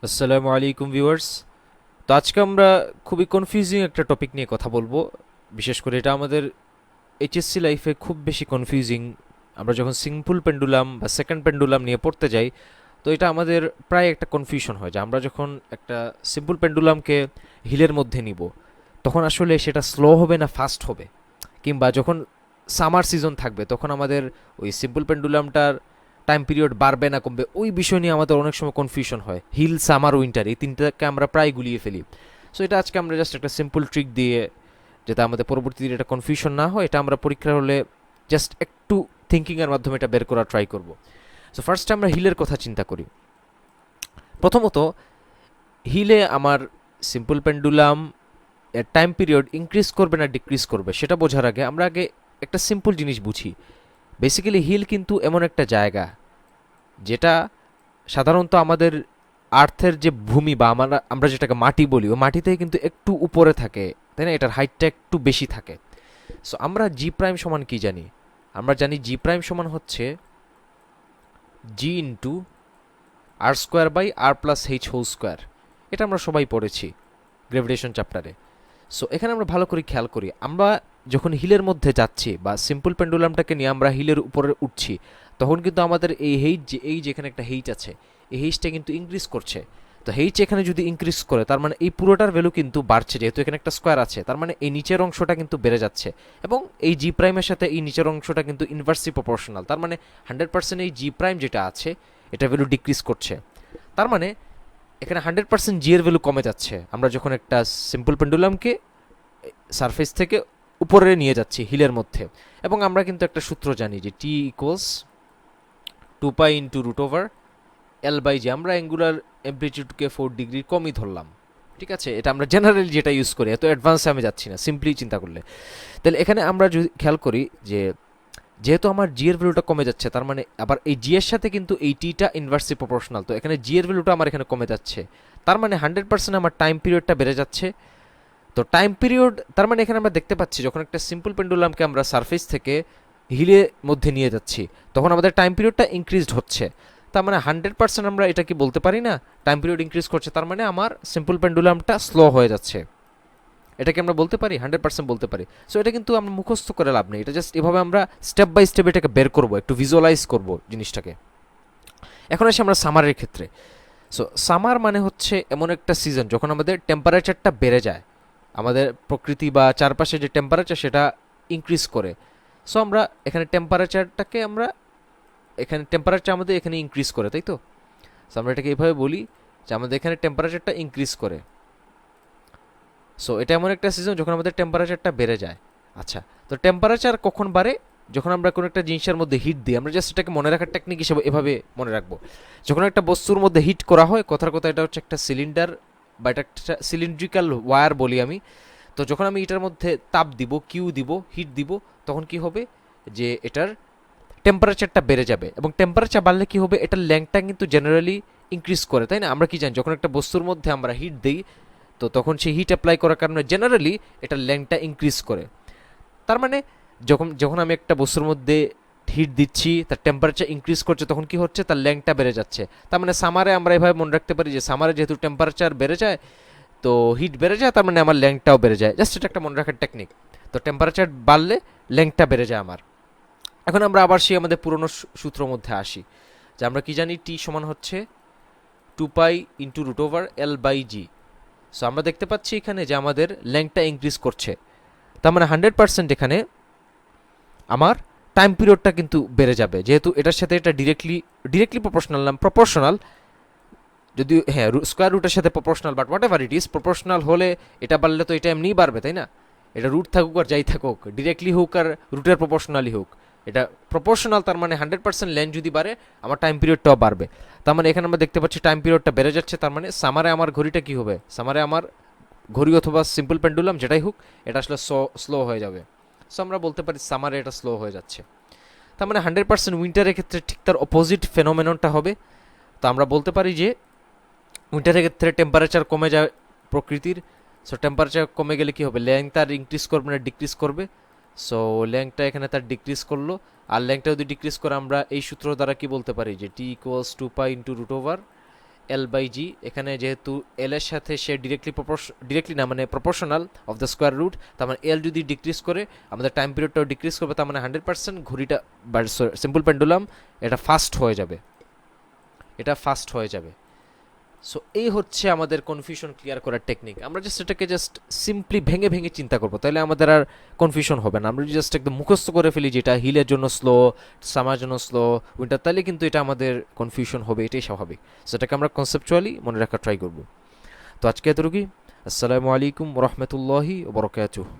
আসসালামু আলাইকুম ভিউয়ার্স। তো আজকে আমরা খুবই কনফিউজিং একটা টপিক নিয়ে কথা বলবো। বিশেষ করে এটা আমাদের এইচএসসি লাইফে খুব বেশি কনফিউজিং। আমরা যখন সিম্পল পেন্ডুলাম বা সেকেন্ড পেন্ডুলাম নিয়ে পড়তে যাই, তো এটা আমাদের প্রায় একটা কনফিউশন হয় যে আমরা যখন একটা সিম্পল পেন্ডুলামকে হিলের মধ্যে নিব, তখন আসলে সেটা স্লো হবে না ফাস্ট হবে, কিংবা যখন সামার সিজন থাকবে তখন আমাদের ওই সিম্পল পেন্ডুলামটার টাইম পিরিয়ড বাড়বে না কমবে, ওই বিষয় নিয়ে আমাদের অনেক সময় কনফিউশন হয়। হিল, সামার, উইন্টার এই তিনটাকে আমরা প্রায় গুলিয়ে ফেলি। সো এটা আজকে আমরা জাস্ট একটা সিম্পল ট্রিক দিয়ে, যাতে আমাদের পরবর্তীতে এটা কনফিউশন না হয়, এটা আমরা পরীক্ষার হলে জাস্ট একটু থিঙ্কিংয়ের মাধ্যমে এটা বের করার ট্রাই করব। সো ফার্স্টে আমরা হিলের কথা চিন্তা করি। প্রথমত, হিলে আমার সিম্পল পেন্ডুলাম এর টাইম পিরিয়ড ইনক্রিজ করবে না ডিক্রিজ করবে সেটা বোঝার আগে আমরা আগে একটা সিম্পল জিনিস বুঝি। বেসিক্যালি হিল কিন্তু এমন একটা জায়গা যেটা সাধারণত আমাদের আর্থের যে ভূমি বা আমরা আমরা যেটাকে মাটি বলি, ও মাটি থেকে কিন্তু একটু উপরে থাকে, তাই না? এটার হাইটটা একটু বেশি থাকে। সো আমরা জি প্রাইম সমান কি জানি? আমরা জানি জি প্রাইম সমান হচ্ছে G into R square by R plus H whole square. এটা আমরা সবাই পড়েছি গ্রেভিটেশন চ্যাপ্টারে। সো এখানে আমরা ভালো করে খেয়াল করি, আমরা যখন হিলের মধ্যে যাচ্ছি বা সিম্পল পেন্ডুলামটাকে নিয়ে আমরা হিলের উপরে উঠছি, তখন কিন্তু আমাদের এই হেইট, যে এই যেখানে একটা হেইট আছে, এই হেইটটা কিন্তু ইনক্রিজ করছে। তো হেইট এখানে যদি ইনক্রিজ করে, তার মানে এই পুরোটার ভ্যালু কিন্তু বাড়ছে, যেহেতু এখানে একটা স্কোয়ার আছে, তার মানে এই নিচের অংশটা কিন্তু বেড়ে যাচ্ছে। এবং এই জি প্রাইমের সাথে এই নিচের অংশটা কিন্তু ইনভার্সলি প্রপোর্শনাল, তার মানে 100% এই জি প্রাইম যেটা আছে এটা ভ্যালু ডিক্রিজ করছে। তার মানে এখানে 100% জি এর ভ্যালু কমে যাচ্ছে আমরা যখন একটা সিম্পল পেন্ডুলামকে সারফেস থেকে উপরে নিয়ে যাচ্ছি হিলের মধ্যে। এবং আমরা কিন্তু একটা সূত্র জানি যে T equals 2 pi into root over L by G. আমরা অ্যাঙ্গুলার অ্যাম্প্লিটিউডকে 4 ডিগ্রির কমই ধরলাম, ঠিক আছে? এটা আমরা জেনারেলি যেটা ইউজ করি, এত অ্যাডভান্সে আমি যাচ্ছি না, সিম্পলি চিন্তা করলে। তাহলে এখানে আমরা যদি খেয়াল করি যে যেহেতু আমার জি এর ভ্যালুটা কমে যাচ্ছে, তার মানে আবার এই জি এর সাথে কিন্তু এই টিটা ইনভার্সলি প্রপোর্শনাল, তো এখানে জি এর ভ্যালুটা আমার এখানে কমে যাচ্ছে। তার মানে 100% আমার টাইম পিরিয়ডটা বেড়ে যাচ্ছে। তো টাইম পিরিয়ড, তার মানে এখানে আমরা দেখতে পাচ্ছি যখন একটা সিম্পল পেন্ডুলামকে আমরা সারফেস থেকে হিলের মধ্যে নিয়ে যাচ্ছি, তখন আমাদের টাইম পিরিয়ডটা ইনক্রিজড হচ্ছে। তার মানে 100% আমরা এটা কি বলতে পারি না টাইম পিরিয়ড ইনক্রিজ করছে, তার মানে আমার সিম্পল পেন্ডুলামটা স্লো হয়ে যাচ্ছে। এটাকে আমরা বলতে পারি, 100% বলতে পারি। সো এটা কিন্তু আমরা মুখস্থ করে লাভ নেই, এটা জাস্ট এভাবে আমরা স্টেপ বাই স্টেপ এটাকে বের করবো, একটু ভিজুয়ালাইজ করবো জিনিসটাকে। এখন আসি আমরা সামারের ক্ষেত্রে। সো সামার মানে হচ্ছে এমন একটা সিজন যখন আমাদের টেম্পারেচারটা বেড়ে যায়, আমাদের প্রকৃতি বা চারপাশে যে টেম্পারেচার সেটা ইনক্রিজ করে। সো আমরা এখানে টেম্পারেচারটাকে আমরা, এখানে টেম্পারেচার আমাদের এখানে ইনক্রিজ করে, তাই তো? সো আমরা এটাকে এইভাবে বলি যে আমাদের এখানে টেম্পারেচারটা ইনক্রিজ করে। সো এটা এমন একটা সিজন যখন আমাদের টেম্পারেচারটা বেড়ে যায়। আচ্ছা, তো টেম্পারেচার কখন বাড়ে? যখন আমরা কোনো একটা জিনিসের মধ্যে হিট দিই। আমরা জাস্ট এটাকে মনে রাখার টেকনিক হিসেবে এভাবে মনে রাখবো, যখন একটা বস্তুর মধ্যে হিট করা হয়, কথার কথা এটা হচ্ছে একটা সিলিন্ডার বা এটা একটা সিলিন্ড্রিক্যাল ওয়্যার বলি আমি। তো যখন আমি এটার মধ্যে তাপ দিব, কিউ দিব, হিট দিব, তখন কি হবে যে এটার টেম্পারেচারটা বেড়ে যাবে। এবং টেম্পারেচার বাড়লে কি হবে, এটার ল্যাংটা কিন্তু জেনারেলি ইনক্রিজ করে, তাই না? আমরা কি জানি, যখন একটা বস্তুর মধ্যে আমরা হিট দিই, তো তখন সেই হিট অ্যাপ্লাই করার কারণে জেনারেলি এটার ল্যাংটা ইনক্রিজ করে। তার মানে যখন যখন আমি একটা বস্তুর মধ্যে হিট দিচ্ছি, তার টেম্পারেচার ইনক্রিজ করছে, তখন কি হচ্ছে, তার ল্যাংটা বেড়ে যাচ্ছে। তার মানে সামারে আমরা এভাবে মনে রাখতে পারি যে সামারে যেহেতু টেম্পারেচার বেড়ে যায়, তো হিট বেড়ে যায়, তার মানে আমার ল্যাংটাও বেড়ে যায়। জাস্ট এটা একটা মনে রাখার টেকনিক। তো টেম্পারেচার বাড়লে ল্যাংটা বেড়ে যায় আমার। এখন আমরা আবার সেই আমাদের পুরনো সূত্রের মধ্যে আসি, যে আমরা কি জানি, টি সমান হচ্ছে 2 pi into root over L by g. So আমরা দেখতে পাচ্ছি এখানে যে আমাদের ল্যাংটা ইনক্রিজ করছে, তার মানে 100% এখানে আমার টাইম পিরিয়ডটা কিন্তু বেড়ে যাবে, যেহেতু এটার সাথে এটা ডিরেক্টলি ডিরেক্টলি প্রপোর্শনাল, নাম প্রপোর্শনাল, যদি হ্যাঁ স্কোয়ার রুটের সাথে proportional, but what ever it is, proportional হলে এটা বাড়লে তো এটা এমনিই বাড়বে, তাই না? এটা রুট থাকুক আর যাই থাকুক, ডিরেক্টলি হোক আর রুটের প্রপোর্শনালি হোক, এটা প্রপোর্শনাল। তার মানে 100% লেন্থ যদি বাড়ে, আমার টাইম পিরিয়ডটাও বাড়বে। তার মানে এখানে আমরা দেখতে পাচ্ছি টাইম পিরিয়ডটা বেড়ে যাচ্ছে। তার মানে সামারে আমার ঘড়িটা কি হবে, সামারে আমার ঘড়ি অথবা সিম্পল পেন্ডুলাম যেটাই হোক, এটা আসলে স্লো হয়ে যাবে। সো আমরা বলতে পারি সামারে এটা স্লো হয়ে যাচ্ছে। তার মানে 100% উইন্টারের ক্ষেত্রে ঠিক তার অপোজিট ফেনোমেননটা হবে। তো আমরা বলতে পারি যে উইন্টারের ক্ষেত্রে টেম্পারেচার কমে যায় প্রকৃতির। সো টেম্পারেচার কমে গেলে কি হবে, ল্যাং তার ইনক্রিজ করবে না ডিক্রিজ করবে। সো ল্যাংটা এখানে তার ডিক্রিজ করলো। আর ল্যাংটা যদি ডিক্রিজ করে, আমরা এই সূত্র দ্বারা কি বলতে পারি যে T equals 2 pi into root over L by G, এখানে যেহেতু এল এর সাথে সে ডিরেক্টলি না মানে proportional of the square root, তার মানে এল যদি ডিক্রিজ করে আমাদের টাইম পিরিয়ডটাও ডিক্রিজ করবে, তার মানে 100% ঘড়িটা বা সিম্পল পেন্ডুলাম এটা ফাস্ট হয়ে যাবে, এটা ফাস্ট হয়ে যাবে। সো এই হচ্ছে আমাদের কনফিউশন ক্লিয়ার করার টেকনিক। আমরা জাস্ট এটাকে জাস্ট সিম্পলি ভেঙে ভেঙে চিন্তা করবো, তাহলে আমাদের আর কনফিউশন হবে না। আমরা যদি জাস্ট একদম মুখস্থ করে ফেলি যেটা হিলের জন্য স্লো, সামার জন্য স্লো, উইন্টার, তাহলে কিন্তু এটা আমাদের কনফিউশন হবে, এটাই স্বাভাবিক। সেটাকে আমরা কনসেপচুয়ালি মনে রাখার ট্রাই করব। তো আজকে এতটুকুই। আসসালামু আলাইকুম রহমতুল্লাহি ওবরাকাতুহু।